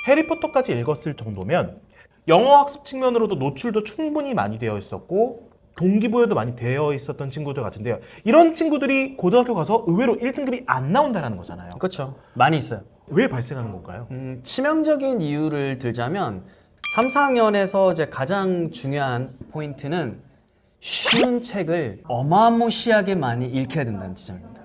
해리포터까지 읽었을 정도면 영어 학습 측면으로도 노출도 충분히 많이 되어 있었고 동기부여도 많이 되어 있었던 친구들 같은데요. 이런 친구들이 고등학교 가서 의외로 1등급이 안 나온다는 거잖아요. 그렇죠. 많이 있어요. 왜 발생하는 건가요? 치명적인 이유를 들자면 3, 4학년에서 이제 가장 중요한 포인트는 쉬운 책을 어마무시하게 많이 읽혀야 된다는 지점입니다.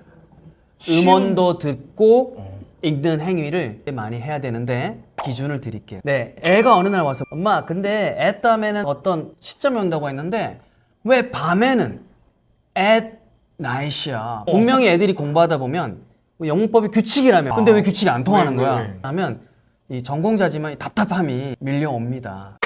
음원도 듣고 읽는 행위를 많이 해야 되는데 기준을 드릴게요. 네, 애가 어느 날 와서 엄마 근데 애 다음에는 어떤 시점이 온다고 했는데 왜 밤에는 at night이야. 분명히 애들이 공부하다 보면 영문법이 규칙이라며 근데 왜 규칙이 안 통하는 거야? 하면 이 전공자지만 답답함이 밀려옵니다.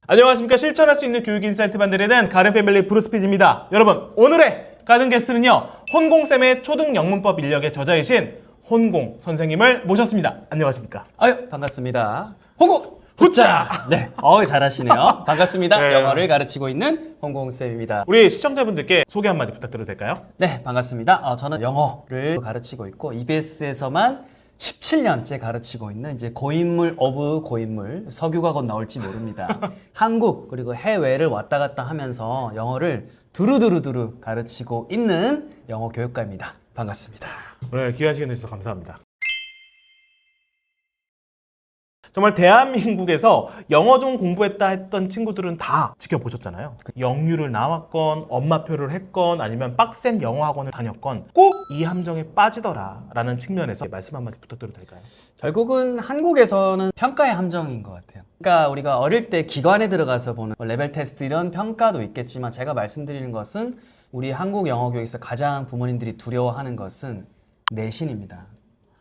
안녕하십니까. 실천할 수 있는 교육 인사이트 만들어낸 가른 패밀리 브루스피즈입니다. 여러분, 오늘의 가든 게스트는요, 혼공쌤의 초등 영문법 인력의 저자이신 혼공 선생님을 모셨습니다. 안녕하십니까. 아유, 반갑습니다. 홍콩 후짜! 네, 잘하시네요. 반갑습니다. 네. 영어를 가르치고 있는 홍콩쌤입니다. 우리 시청자분들께 소개 한마디 부탁드려도 될까요? 네, 반갑습니다. 저는 영어를 가르치고 있고 EBS에서만 17년째 가르치고 있는 이제 고인물 오브 고인물 서규과건 나올지 모릅니다. 한국 그리고 해외를 왔다 갔다 하면서 영어를 두루두루 가르치고 있는 영어 교육가입니다. 반갑습니다. 오늘 귀한 시간 내주셔서 감사합니다. 정말 대한민국에서 영어 좀 공부했다 했던 친구들은 다 지켜보셨잖아요. 영유를 나왔건 엄마표를 했건 아니면 빡센 영어 학원을 다녔건 꼭 이 함정에 빠지더라 라는 측면에서 말씀 한마디 부탁드려도 될까요? 결국은 한국에서는 평가의 함정인 것 같아요. 그러니까 우리가 어릴 때 기관에 들어가서 보는 레벨 테스트 이런 평가도 있겠지만 제가 말씀드리는 것은 우리 한국 영어 교육에서 가장 부모님들이 두려워하는 것은 내신입니다.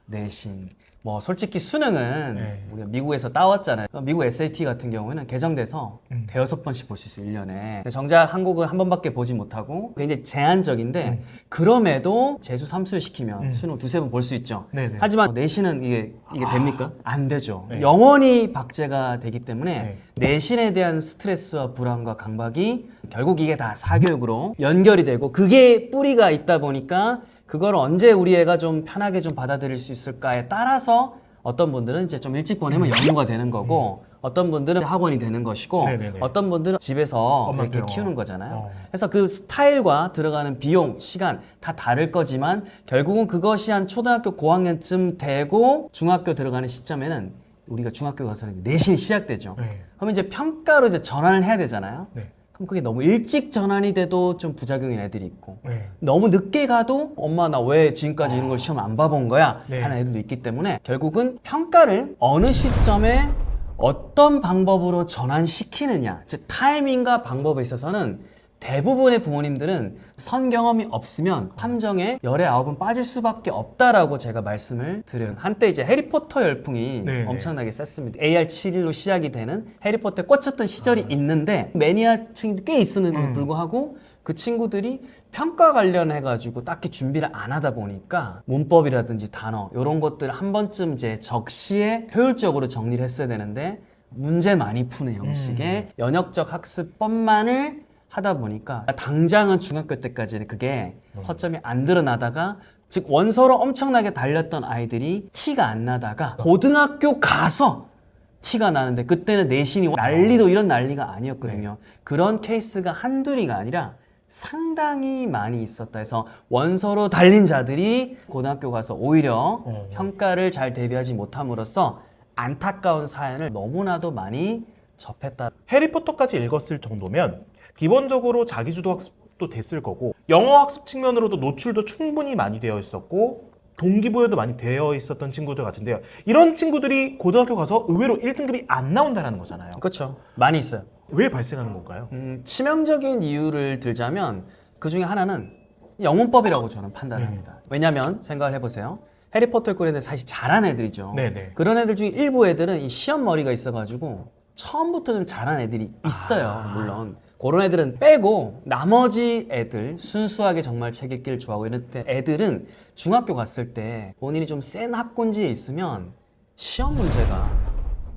내신. 뭐 솔직히 수능은 우리가 미국에서 따왔잖아요. 미국 SAT 같은 경우에는 개정돼서 대여섯 번씩 볼 수 있어요, 1년에. 근데 정작 한국은 한 번밖에 보지 못하고 굉장히 제한적인데 그럼에도 재수 삼수 시키면 수능 두세 번 볼 수 있죠. 네네. 하지만 내신은 이게 됩니까? 안 되죠. 네. 영원히 박제가 되기 때문에 내신에 대한 스트레스와 불안과 강박이 결국 이게 다 사교육으로 연결이 되고 그게 뿌리가 있다 보니까 그걸 언제 우리 애가 좀 편하게 좀 받아들일 수 있을까에 따라서 어떤 분들은 이제 좀 일찍 보내면 연구가 되는 거고 어떤 분들은 학원이 되는 것이고 네네네. 어떤 분들은 집에서 이렇게 엄마표. 키우는 거잖아요. 그래서 그 스타일과 들어가는 비용, 시간 다 다를 거지만 결국은 그것이 한 초등학교 고학년쯤 되고 중학교 들어가는 시점에는 우리가 중학교 가서는 내신이 시작되죠. 그러면 이제 평가로 이제 전환을 해야 되잖아요. 그럼 그게 너무 일찍 전환이 돼도 좀 부작용인 애들이 있고 너무 늦게 가도 엄마 나 왜 지금까지 이런 걸 시험 안 봐본 거야 하는 애들도 있기 때문에 결국은 평가를 어느 시점에 어떤 방법으로 전환시키느냐 즉 타이밍과 방법에 있어서는 대부분의 부모님들은 선 경험이 없으면 함정에 열에 아홉은 빠질 수밖에 없다라고 제가 말씀을 드려요. 한때 이제 해리포터 열풍이 엄청나게 셌습니다. AR71로 시작이 되는 해리포터에 꽂혔던 시절이 있는데 매니아층이 꽤 있었는데도 불구하고 그 친구들이 평가 관련해가지고 딱히 준비를 안 하다 보니까 문법이라든지 단어 이런 것들 한 번쯤 이제 적시에 효율적으로 정리를 했어야 되는데 문제 많이 푸는 형식의 연역적 학습법만을 하다 보니까 당장은 중학교 때까지는 그게 허점이 안 드러나다가 즉 원서로 엄청나게 달렸던 아이들이 티가 안 나다가 고등학교 가서 티가 나는데 그때는 내신이 난리도 이런 난리가 아니었거든요. 그런 케이스가 한둘이가 아니라 상당히 많이 있었다 해서 원서로 달린 자들이 고등학교 가서 오히려 평가를 잘 대비하지 못함으로써 안타까운 사연을 너무나도 많이 접했다. 해리포터까지 읽었을 정도면 기본적으로 자기주도 학습도 됐을 거고 영어 학습 측면으로도 노출도 충분히 많이 되어 있었고 동기부여도 많이 되어 있었던 친구들 같은데요. 이런 친구들이 고등학교 가서 의외로 1등급이 안 나온다는 거잖아요. 그렇죠. 많이 있어요. 왜 발생하는 건가요? 치명적인 이유를 들자면 그 중에 하나는 영문법이라고 저는 판단합니다. 왜냐하면 생각을 해보세요. 해리포터에 꼴 애들 사실 잘하는 애들이죠. 그런 애들 중에 일부 애들은 이 시험 머리가 있어가지고 처음부터 좀 잘하는 애들이 있어요. 물론 그런 애들은 빼고 나머지 애들 순수하게 정말 책 읽기를 좋아하고 이런 애들은 중학교 갔을 때 본인이 좀 센 학군지에 있으면 시험 문제가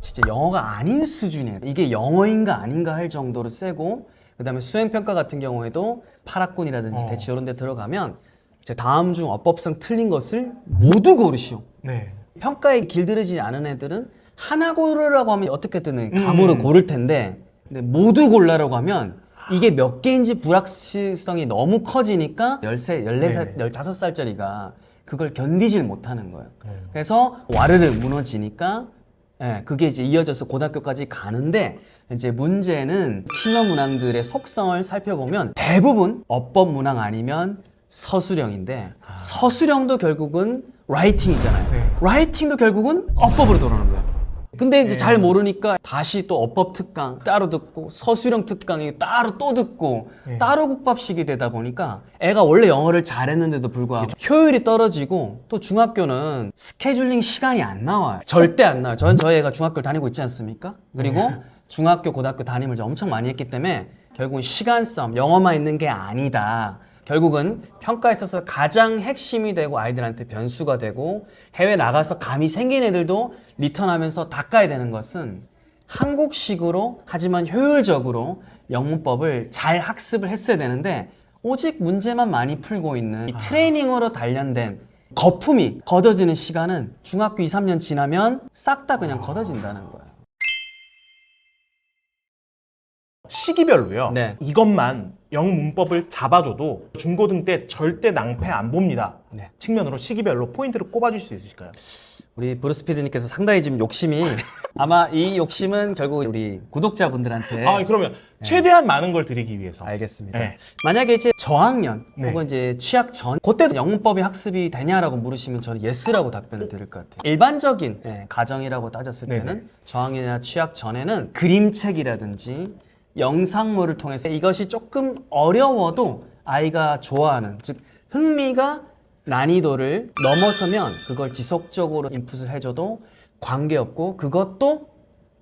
진짜 영어가 아닌 수준이에요. 이게 영어인가 아닌가 할 정도로 세고, 그 다음에 수행평가 같은 경우에도 8학군이라든지 대치 이런 데 들어가면 이제 다음 중 어법상 틀린 것을 모두 고르시오. 네. 평가에 길들이지 않은 애들은 하나 고르라고 하면 어떻게든 감으로 고를 텐데, 근데 모두 골라라고 하면 이게 몇 개인지 불확실성이 너무 커지니까 13, 14살, 15살짜리가 그걸 견디질 못하는 거예요. 그래서 와르르 무너지니까 그게 이제 이어져서 고등학교까지 가는데, 이제 문제는 킬러 문항들의 속성을 살펴보면 대부분 어법 문항 아니면 서술형인데, 서술형도 결국은 라이팅이잖아요. 라이팅도 결국은 어법으로 돌아오는 거예요. 근데 이제 잘 모르니까 다시 또 어법 특강 따로 듣고 서술형 특강이 따로 또 듣고 따로 국밥식이 되다 보니까 애가 원래 영어를 잘했는데도 불구하고 효율이 떨어지고, 또 중학교는 스케줄링 시간이 안 나와요. 절대 안 나와요. 저희 애가 중학교를 다니고 있지 않습니까? 그리고 중학교, 고등학교 담임을 이제 엄청 많이 했기 때문에 결국은 시간 싸움, 영어만 있는 게 아니다. 결국은 평가에 있어서 가장 핵심이 되고 아이들한테 변수가 되고 해외 나가서 감이 생긴 애들도 리턴하면서 닦아야 되는 것은 한국식으로 하지만 효율적으로 영문법을 잘 학습을 했어야 되는데, 오직 문제만 많이 풀고 있는 이 트레이닝으로 단련된 거품이 걷어지는 시간은 중학교 2, 3년 지나면 싹 다 그냥 걷어진다는 거예요. 시기별로요. 네. 이것만 영문법을 잡아줘도 중고등 때 절대 낭패 안 봅니다. 네. 측면으로 시기별로 포인트를 꼽아줄 수 있으실까요? 우리 브루스 피디님께서 상당히 지금 욕심이 아마 이 욕심은 결국 우리 구독자분들한테 그러면 최대한 많은 걸 드리기 위해서. 알겠습니다. 네. 만약에 이제 저학년 네. 혹은 이제 취학 전 그때도 영문법이 학습이 되냐라고 물으시면 저는 예스라고 답변을 드릴 것 같아요. 일반적인 가정이라고 따졌을 때는 네네. 저학년이나 취학 전에는 그림책이라든지 영상물을 통해서 이것이 조금 어려워도 아이가 좋아하는, 즉 흥미가 난이도를 넘어서면 그걸 지속적으로 인풋을 해줘도 관계없고, 그것도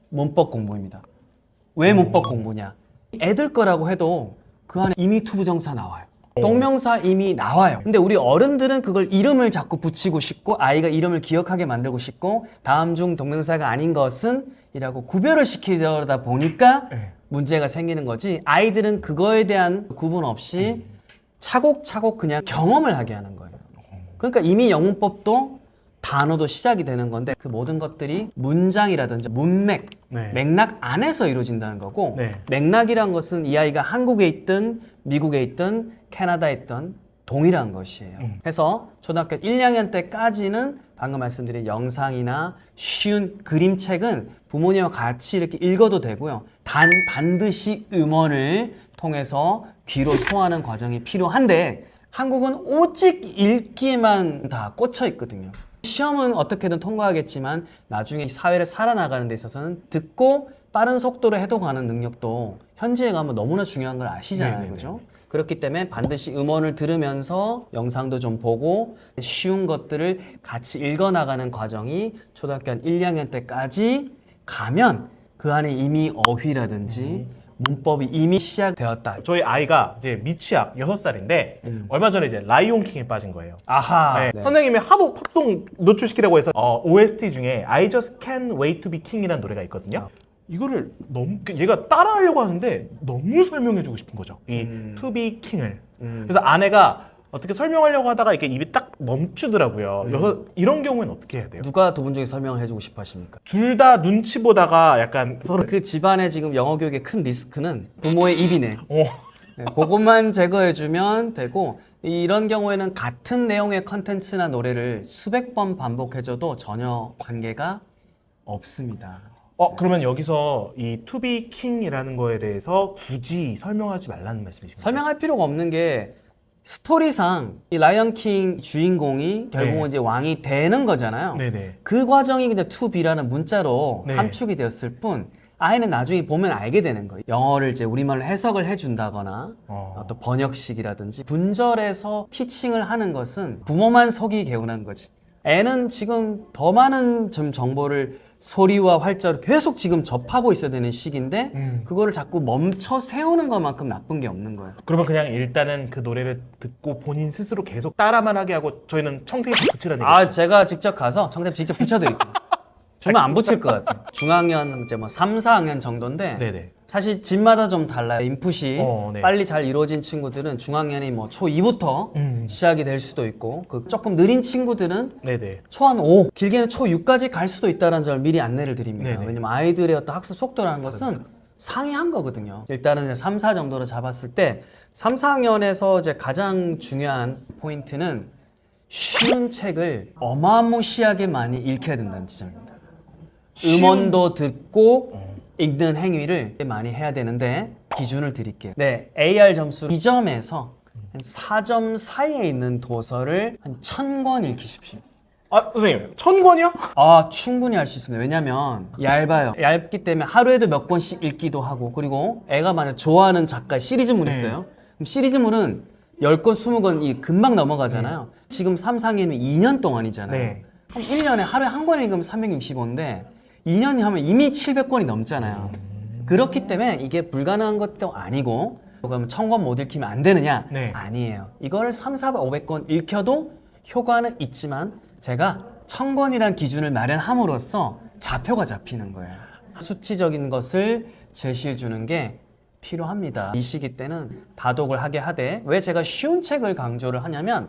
문법 공부입니다. 왜 문법 공부냐? 애들 거라고 해도 그 안에 이미 투부정사 나와요. 동명사 이미 나와요. 근데 우리 어른들은 그걸 이름을 자꾸 붙이고 싶고, 아이가 이름을 기억하게 만들고 싶고, 다음 중 동명사가 아닌 것은 이라고 구별을 시키려다 보니까 문제가 생기는 거지, 아이들은 그거에 대한 구분 없이 차곡차곡 그냥 경험을 하게 하는 거예요. 그러니까 이미 영문법도 단어도 시작이 되는 건데, 그 모든 것들이 문장이라든지 문맥, 맥락 안에서 이루어진다는 거고, 맥락이란 것은 이 아이가 한국에 있든 미국에 있든 캐나다에 있든 동일한 것이에요. 그래서 초등학교 1, 2학년 때까지는 방금 말씀드린 영상이나 쉬운 그림책은 부모님과 같이 이렇게 읽어도 되고요. 반드시 음원을 통해서 귀로 소화하는 과정이 필요한데, 한국은 오직 읽기에만 다 꽂혀 있거든요. 시험은 어떻게든 통과하겠지만 나중에 사회를 살아나가는 데 있어서는 듣고 빠른 속도로 해독하는 능력도 현지에 가면 너무나 중요한 걸 아시잖아요. 그죠? 그렇기 때문에 반드시 음원을 들으면서 영상도 좀 보고 쉬운 것들을 같이 읽어나가는 과정이 초등학교 한 1, 2학년 때까지 가면 그 안에 이미 어휘라든지 문법이 이미 시작되었다. 저희 아이가 이제 미취학 6살인데 얼마 전에 이제 라이온 킹에 빠진 거예요. 아하. 네. 선생님이 하도 팝송 노출시키라고 해서 OST 중에 I Just Can't Wait to Be King이라는 노래가 있거든요. 이거를 너무 얘가 따라하려고 하는데 너무 설명해주고 싶은 거죠. 이 To Be King을. 그래서 아내가 어떻게 설명하려고 하다가 이렇게 입이 딱 멈추더라고요. 이런 경우에는 어떻게 해야 돼요? 누가 두 분 중에 설명을 해주고 싶어 하십니까? 둘 다 눈치 보다가 약간 서로 그 집안의 지금 영어 교육의 큰 리스크는 부모의 입이네. 어. 네, 그것만 제거해주면 되고, 이런 경우에는 같은 내용의 컨텐츠나 노래를 수백 번 반복해줘도 전혀 관계가 없습니다. 그러면 여기서 이 To Be King이라는 거에 대해서 굳이 설명하지 말라는 말씀이신가요? 설명할 필요가 없는 게, 스토리상 이 라이언 킹 주인공이 결국은 이제 왕이 되는 거잖아요. 네네. 그 과정이 그냥 to be라는 문자로 네. 함축이 되었을 뿐, 아이는 나중에 보면 알게 되는 거예요. 영어를 이제 우리말로 해석을 해준다거나 또 번역식이라든지 분절해서 티칭을 하는 것은 부모만 속이 개운한 거지. 애는 지금 더 많은 좀 정보를 소리와 활자로 계속 지금 접하고 있어야 되는 시기인데 그거를 자꾸 멈춰 세우는 것만큼 나쁜 게 없는 거예요. 그러면 그냥 일단은 그 노래를 듣고 본인 스스로 계속 따라만 하게 하고 저희는 청테이프 붙이라는 얘기. 아, 제가 직접 가서 청대표 직접 붙여드릴게요. 주면 안 붙일 것 같아요. 중학년 이제 뭐 3, 4학년 정도인데 네네. 사실 집마다 좀 달라요. 인풋이 네. 빨리 잘 이루어진 친구들은 중학년이 뭐 초2부터 시작이 될 수도 있고 그 조금 느린 친구들은 네네. 초 한 5, 길게는 초6까지 갈 수도 있다는 점을 미리 안내를 드립니다. 네네. 왜냐면 아이들의 어떤 학습 속도라는 것은 상이한 거거든요. 일단은 이제 3, 4 정도로 잡았을 때 3, 4학년에서 이제 가장 중요한 포인트는 쉬운 책을 어마무시하게 많이 읽혀야 된다는 지점입니다. 음원도 듣고 읽는 행위를 많이 해야 되는데 기준을 드릴게요. 네, AR 점수 2점에서 한 4점 사이에 있는 도서를 한 1000권 읽히십시오. 아 선생님 1000권이요? 아, 충분히 할 수 있습니다. 왜냐면 얇아요. 얇기 때문에 하루에도 몇 권씩 읽기도 하고 그리고 애가 만약 좋아하는 작가의 시리즈물 있어요. 그럼 시리즈물은 10권, 20권이 금방 넘어가잖아요. 지금 3, 4학년이면 2년 동안이잖아요. 네. 그럼 1년에 하루에 한 권 읽으면 365인데 2년이 하면 이미 700권이 넘잖아요. 그렇기 때문에 이게 불가능한 것도 아니고 그러면 1000권 못 읽히면 안 되느냐? 네. 아니에요. 이거를 3, 400, 500권 읽혀도 효과는 있지만 제가 1000권이란 기준을 마련함으로써 좌표가 잡히는 거예요. 수치적인 것을 제시해 주는 게 필요합니다. 이 시기 때는 다독을 하게 하되 왜 제가 쉬운 책을 강조를 하냐면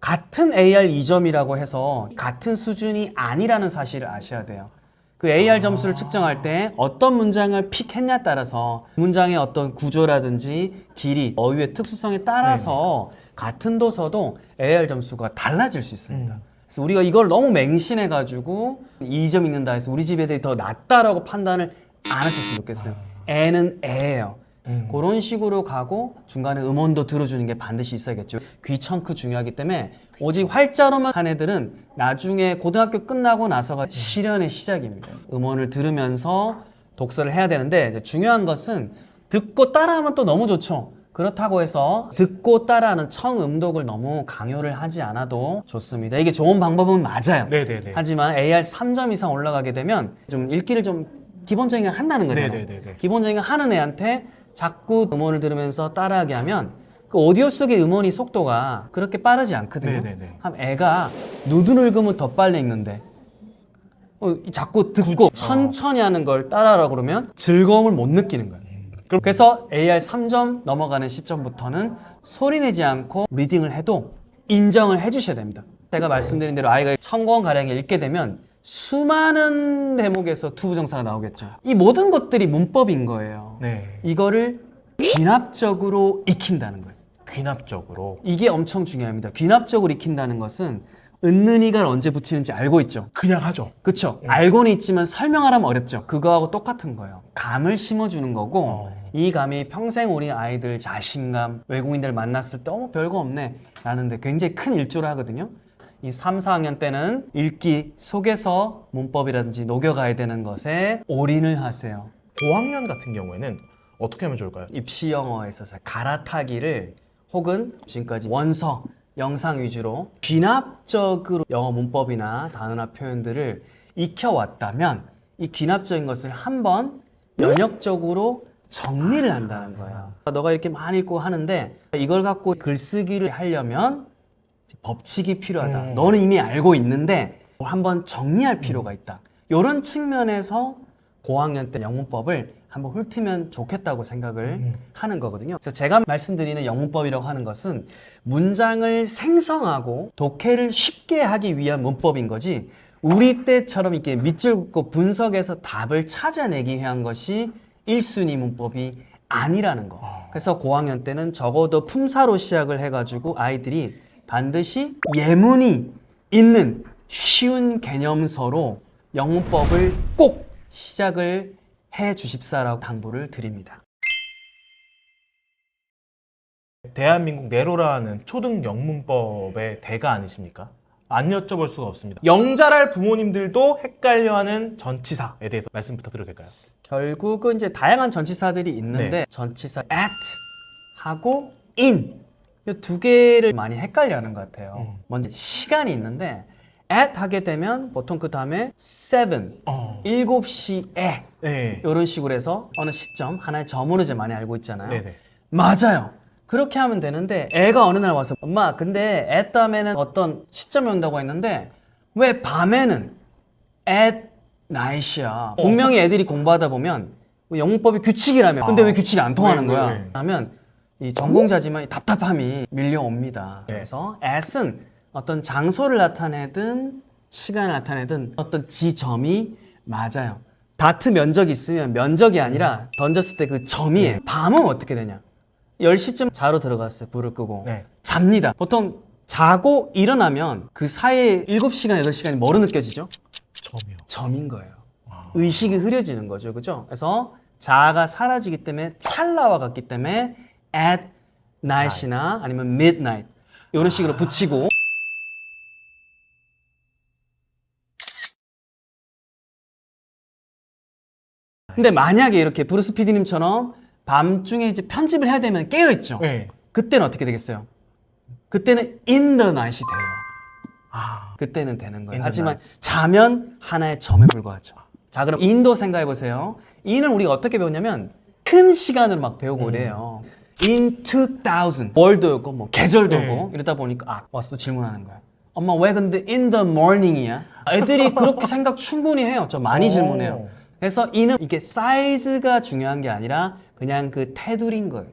같은 AR 2점이라고 해서 같은 수준이 아니라는 사실을 아셔야 돼요. 그 AR 점수를 측정할 때 어떤 문장을 픽했냐에 따라서 문장의 어떤 구조라든지 길이, 어휘의 특수성에 따라서 같은 도서도 AR 점수가 달라질 수 있습니다. 그래서 우리가 이걸 너무 맹신해가지고 2점 읽는다 해서 우리 집 애들이 더 낫다라고 판단을 안 하셨으면 좋겠어요. 애는 애예요. 그런 식으로 가고 중간에 음원도 들어주는 게 반드시 있어야겠죠. 귀 청크 중요하기 때문에 오직 활자로만 한 애들은 나중에 고등학교 끝나고 나서가 시련의 시작입니다. 음원을 들으면서 독서를 해야 되는데 이제 중요한 것은 듣고 따라하면 또 너무 좋죠. 그렇다고 해서 듣고 따라하는 청음독을 너무 강요를 하지 않아도 좋습니다. 이게 좋은 방법은 맞아요. 네네네. 하지만 AR 3점 이상 올라가게 되면 좀 읽기를 좀 기본적인 걸 한다는 거잖아요. 네네네네. 기본적인 걸 하는 애한테 자꾸 음원을 들으면서 따라하게 하면 그 오디오 속의 음원이 속도가 그렇게 빠르지 않거든요. 네네네. 한 애가 눈을 읽으면 더 빨리 읽는데 자꾸 듣고 천천히 하는 걸 따라하라 그러면 즐거움을 못 느끼는 거예요. 그래서 AR 3점 넘어가는 시점부터는 소리 내지 않고 리딩을 해도 인정을 해주셔야 됩니다. 제가 말씀드린 대로 아이가 1000권 가량 읽게 되면 수많은 대목에서 투부정사가 나오겠죠. 이 모든 것들이 문법인 거예요. 네. 이거를 귀납적으로 익힌다는 거예요. 귀납적으로. 이게 엄청 중요합니다. 귀납적으로 익힌다는 것은 은는이가 언제 붙이는지 알고 있죠. 그냥 하죠. 그쵸? 알고는 있지만 설명하라면 어렵죠. 그거하고 똑같은 거예요. 감을 심어주는 거고 이 감이 평생 우리 아이들 자신감, 외국인들 만났을 때 별거 없네 라는데 굉장히 큰 일조를 하거든요. 이 3, 4학년 때는 읽기 속에서 문법이라든지 녹여가야 되는 것에 올인을 하세요. 고학년 같은 경우에는 어떻게 하면 좋을까요? 입시 영어에 있어서 갈아타기를 혹은 지금까지 원서, 영상 위주로 귀납적으로 영어 문법이나 단어나 표현들을 익혀왔다면 이 귀납적인 것을 한번 면역적으로 정리를 한다는 거예요. 너가 이렇게 많이 읽고 하는데 이걸 갖고 글쓰기를 하려면 법칙이 필요하다. 너는 이미 알고 있는데 한번 정리할 필요가 있다. 이런 측면에서 고학년 때 영문법을 한번 훑으면 좋겠다고 생각을 하는 거거든요. 그래서 제가 말씀드리는 영문법이라고 하는 것은 문장을 생성하고 독해를 쉽게 하기 위한 문법인 거지 우리 때처럼 이렇게 밑줄 긋고 분석해서 답을 찾아내기 위한 것이 1순위 문법이 아니라는 거. 그래서 고학년 때는 적어도 품사로 시작을 해가지고 아이들이 반드시 예문이 있는 쉬운 개념서로 영문법을 꼭 시작을 해 주십사라고 당부를 드립니다. 대한민국 네로라는 초등 영문법의 대가 아니십니까? 안 여쭤볼 수가 없습니다. 영잘할 부모님들도 헷갈려하는 전치사에 대해서 말씀 부탁드려도 될까요? 결국은 이제 다양한 전치사들이 있는데 전치사 at 하고 in 이 두 개를 많이 헷갈려하는 것 같아요. 먼저 시간이 있는데 at 하게 되면 보통 그 다음에 7, 7시에 네. 이런 식으로 해서 어느 시점, 하나의 점으로 이제 많이 알고 있잖아요. 네네. 맞아요. 그렇게 하면 되는데 애가 어느 날 와서 엄마 근데 at 다음에는 어떤 시점이 온다고 했는데 왜 밤에는 at night이야. 분명히 애들이 공부하다 보면 영문법이 규칙이라며 근데 왜 규칙이 안 통하는 거야? 네. 하면 이 전공자지만 이 답답함이 밀려옵니다. 네. 그래서 at은 어떤 장소를 나타내든 시간을 나타내든 어떤 지점이 맞아요. 다트 면적이 있으면 면적이 아니라 던졌을 때 그 점이에요. 밤은 어떻게 되냐? 10시쯤 자러 들어갔어요. 불을 끄고. 네. 잡니다. 보통 자고 일어나면 그 사이에 7시간, 8시간이 뭐로 느껴지죠? 점이요. 점인 거예요. 의식이 흐려지는 거죠. 그죠? 그래서 자아가 사라지기 때문에 찰나와 같기 때문에 at night이나 아니면 midnight 이런 식으로 붙이고 근데 만약에 이렇게 브루스 PD님처럼 밤중에 이제 편집을 해야 되면 깨어있죠. 네. 그때는 어떻게 되겠어요? 그때는 in the night이 돼요. 아. 그때는 되는 거예요. in the 하지만 night. 자면 하나의 점에 불과하죠. 자, 그럼 인도 생각해 보세요. 인을 우리가 어떻게 배웠냐면 큰 시간으로 막 배우고 이래요. In 2000 월도 오고 뭐 계절도 네. 오고 이러다 보니까 와서 또 질문하는 거야. 엄마 왜 근데 in the morning이야? 애들이 그렇게 생각 충분히 해요. 저 많이 질문해요. 그래서 이는 이게 사이즈가 중요한 게 아니라 그냥 그 테두리인 거예요.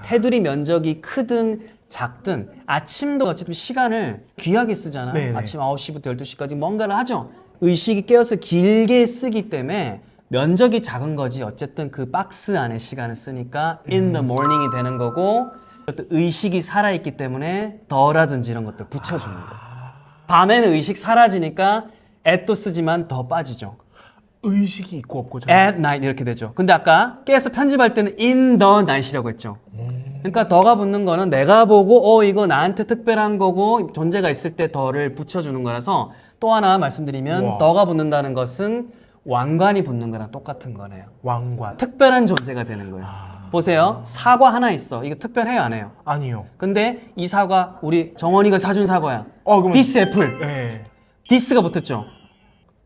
테두리 면적이 크든 작든 아침도 어쨌든 시간을 귀하게 쓰잖아요. 네네. 아침 9시부터 12시까지 뭔가를 하죠. 의식이 깨어서 길게 쓰기 때문에 면적이 작은 거지 어쨌든 그 박스 안에 시간을 쓰니까 in the morning이 되는 거고 또 의식이 살아있기 때문에 더라든지 이런 것들 붙여주는 거예요. 밤에는 의식 사라지니까 at도 쓰지만 더 빠지죠. 의식이 있고 없고 at night 이렇게 되죠. 근데 아까 깨서 편집할 때는 in the night이라고 했죠. 그러니까 더가 붙는 거는 내가 보고 이거 나한테 특별한 거고 존재가 있을 때 더를 붙여주는 거라서 또 하나 말씀드리면 우와. 더가 붙는다는 것은 왕관이 붙는 거랑 똑같은 거네요. 왕관. 특별한 존재가 되는 거예요. 보세요. 사과 하나 있어. 이거 특별해요, 안 해요? 아니요. 근데 이 사과 우리 정원이가 사준 사과야. 그러면 디스 애플. 네. 디스가 붙었죠.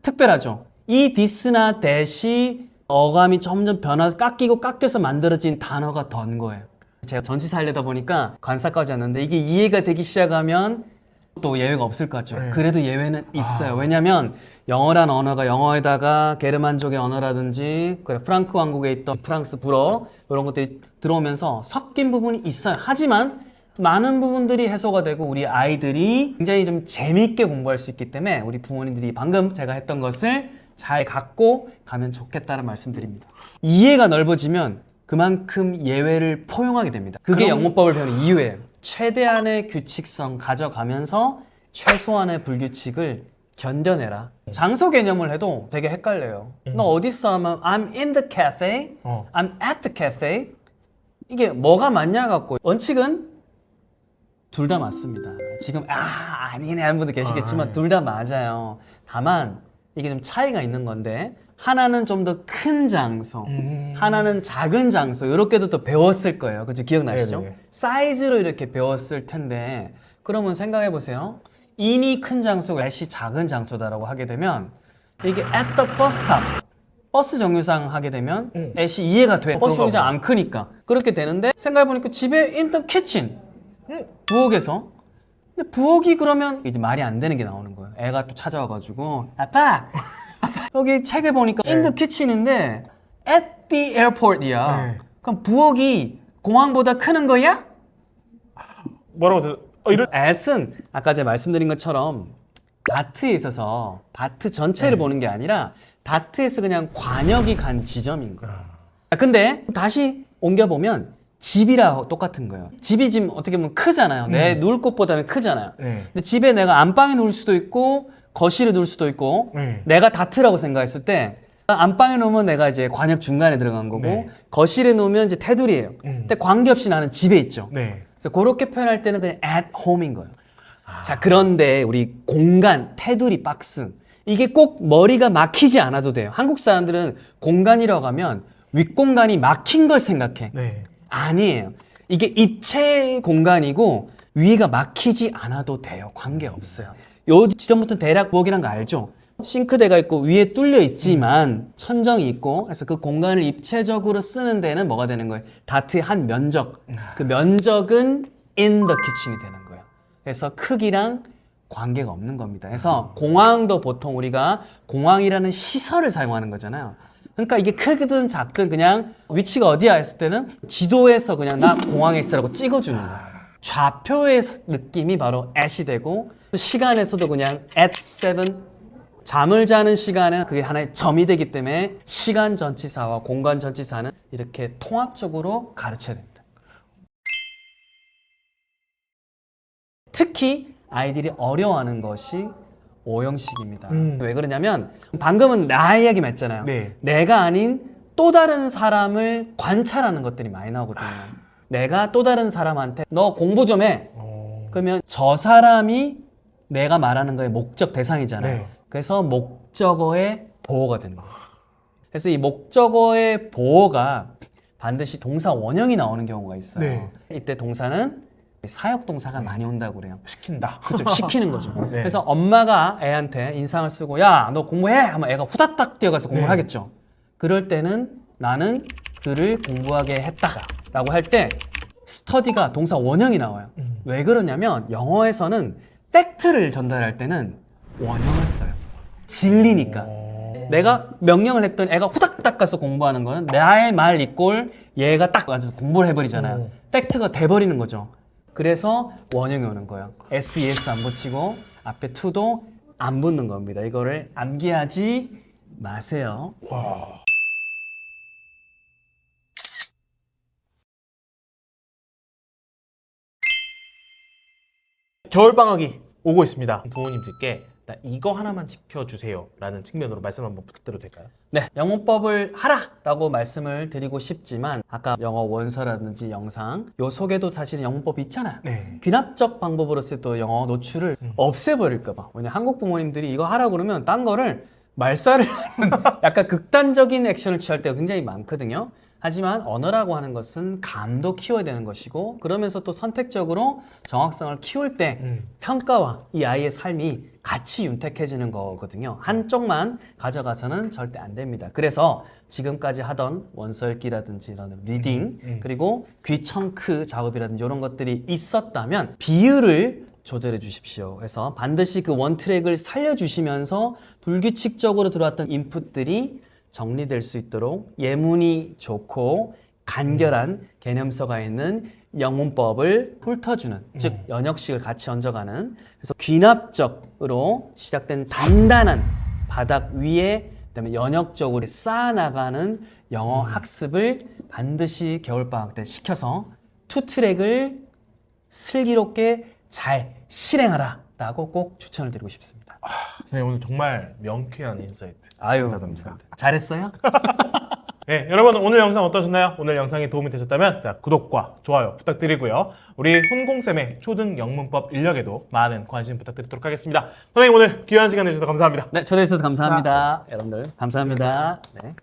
특별하죠. 이 디스나 대시 어감이 점점 깎이고 깎여서 만들어진 단어가 던 거예요. 제가 전치사 하려다 보니까 관사까지 왔는데 이게 이해가 되기 시작하면 또 예외가 없을 것 같죠. 네. 그래도 예외는 있어요. 왜냐면 영어란 언어가 영어에다가 게르만족의 언어라든지 그래, 프랑크 왕국에 있던 프랑스 불어 이런 것들이 들어오면서 섞인 부분이 있어요. 하지만 많은 부분들이 해소가 되고 우리 아이들이 굉장히 좀 재미있게 공부할 수 있기 때문에 우리 부모님들이 방금 제가 했던 것을 잘 갖고 가면 좋겠다는 말씀드립니다. 이해가 넓어지면 그만큼 예외를 포용하게 됩니다. 그게 영문법을 배우는 이유예요. 최대한의 규칙성 가져가면서 최소한의 불규칙을 견뎌내라. 장소 개념을 해도 되게 헷갈려요. 너 어디서 하면 I'm in the cafe, I'm at the cafe. 이게 뭐가 맞냐 갖고 원칙은 둘 다 맞습니다. 지금 아니네 하는 분들 계시겠지만 둘 다 맞아요. 다만 이게 좀 차이가 있는 건데 하나는 좀 더 큰 장소, 하나는 작은 장소 이렇게도 또 배웠을 거예요. 그죠? 기억나시죠? 네네. 사이즈로 이렇게 배웠을 텐데 그러면 생각해 보세요. 인이 큰 장소가 at이 작은 장소다라고 하게 되면 이게 at the bus stop 버스 정류장 하게 되면 at이 이해가 돼. 버스 정류장 안 크니까 그렇게 되는데 생각해 보니까 집에 in the kitchen 부엌에서 근데 부엌이 그러면 이제 말이 안 되는 게 나오는 거예요. 애가 또 찾아와가지고 아빠 여기 책에 보니까 in the kitchen인데 at the airport이야. 네. 그럼 부엌이 공항보다 크는 거야? 뭐라고 이런 at은 아까 제가 말씀드린 것처럼 다트에 있어서 다트 전체를 보는 게 아니라 다트에서 그냥 관역이 간 지점인 거예요. 근데 다시 옮겨보면 집이랑 똑같은 거예요. 집이 지금 어떻게 보면 크잖아요. 내 누울 곳보다는 크잖아요. 네. 근데 집에 내가 안방에 누울 수도 있고 거실에 누울 수도 있고 네. 내가 다트라고 생각했을 때 안방에 놓으면 내가 이제 관역 중간에 들어간 거고 네. 거실에 놓으면 이제 테두리예요. 근데 관계없이 나는 집에 있죠. 네. 그래서 그렇게 표현할 때는 그냥 at home인 거예요. 자, 그런데 우리 공간, 테두리, 박스 이게 꼭 머리가 막히지 않아도 돼요. 한국 사람들은 공간이라고 하면 윗공간이 막힌 걸 생각해. 네. 아니에요. 이게 입체 공간이고 위가 막히지 않아도 돼요. 관계없어요. 요 지점부터 대략 부엌이란 거 알죠? 싱크대가 있고 위에 뚫려 있지만 천정이 있고 그래서 그 공간을 입체적으로 쓰는 데는 뭐가 되는 거예요? 다트의 한 면적. 그 면적은 in the kitchen이 되는 거예요. 그래서 크기랑 관계가 없는 겁니다. 그래서 공항도 보통 우리가 공항이라는 시설을 사용하는 거잖아요. 그러니까 이게 크든 작든 그냥 위치가 어디야 했을 때는 지도에서 그냥 나 공항에 있으라고 찍어주는 거예요. 좌표의 느낌이 바로 at이 되고 시간에서도 그냥 at 7 잠을 자는 시간은 그게 하나의 점이 되기 때문에 시간 전치사와 공간 전치사는 이렇게 통합적으로 가르쳐야 됩니다. 특히 아이들이 어려워하는 것이 오형식입니다. 왜 그러냐면 방금은 나 이야기만 했잖아요. 네. 내가 아닌 또 다른 사람을 관찰하는 것들이 많이 나오거든요. 내가 또 다른 사람한테 너 공부 좀 해. 그러면 저 사람이 내가 말하는 거의 목적 대상이잖아요. 네. 그래서 목적어의 보호가 되는 거예요. 그래서 이 목적어의 보호가 반드시 동사 원형이 나오는 경우가 있어요. 네. 이때 동사는 사역 동사가 많이 온다고 그래요. 시킨다. 그렇죠. 시키는 거죠. 네. 그래서 엄마가 애한테 인상을 쓰고 야, 너 공부해! 하면 애가 후다닥 뛰어가서 공부를 네. 하겠죠. 그럴 때는 나는 그를 공부하게 했다 라고 할 때 스터디가 동사 원형이 나와요. 왜 그러냐면 영어에서는 팩트를 전달할 때는 원형을 써요. 진리니까. 내가 명령을 했던 애가 후닥닥 가서 공부하는 거는 나의 말 이꼴 얘가 딱 앉아서 공부를 해버리잖아요. 팩트가 돼버리는 거죠. 그래서 원형이 오는 거예요. SES 안 붙이고 앞에 to도 안 붙는 겁니다. 이거를 암기하지 마세요. 와. 겨울방학이 오고 있습니다. 부모님들께 나 이거 하나만 지켜주세요 라는 측면으로 말씀 한번 부탁드려도 될까요? 네, 영문법을 하라라고 말씀을 드리고 싶지만 아까 영어 원서라든지 영상 요 속에도 사실은 영문법이 있잖아요. 네. 귀납적 방법으로서 또 영어 노출을 없애버릴까 봐. 왜냐면 한국 부모님들이 이거 하라고 그러면 딴 거를 말살을 하는 약간 극단적인 액션을 취할 때가 굉장히 많거든요. 하지만 언어라고 하는 것은 감도 키워야 되는 것이고 그러면서 또 선택적으로 정확성을 키울 때 평가와 이 아이의 삶이 같이 윤택해지는 거거든요. 한쪽만 가져가서는 절대 안 됩니다. 그래서 지금까지 하던 원서 읽기라든지 이런 리딩 그리고 귀 청크 작업이라든지 이런 것들이 있었다면 비율을 조절해 주십시오. 그래서 반드시 그 원트랙을 살려주시면서 불규칙적으로 들어왔던 인풋들이 정리될 수 있도록 예문이 좋고 간결한 개념서가 있는 영문법을 훑어주는 즉 연역식을 같이 얹어가는 그래서 귀납적으로 시작된 단단한 바닥 위에 그다음에 연역적으로 쌓아나가는 영어 학습을 반드시 겨울방학 때 시켜서 투트랙을 슬기롭게 잘 실행하라 라고 꼭 추천을 드리고 싶습니다. 네, 오늘 정말 명쾌한 인사이트. 아유, 감사합니다. 잘했어요? 네, 여러분 오늘 영상 어떠셨나요? 오늘 영상이 도움이 되셨다면 자, 구독과 좋아요 부탁드리고요. 우리 혼공쌤의 초등 영문법 인력에도 많은 관심 부탁드리도록 하겠습니다. 선생님 오늘 귀한 시간 내주셔서 감사합니다. 네, 초대해 주셔서 감사합니다. 여러분들 감사합니다. 네.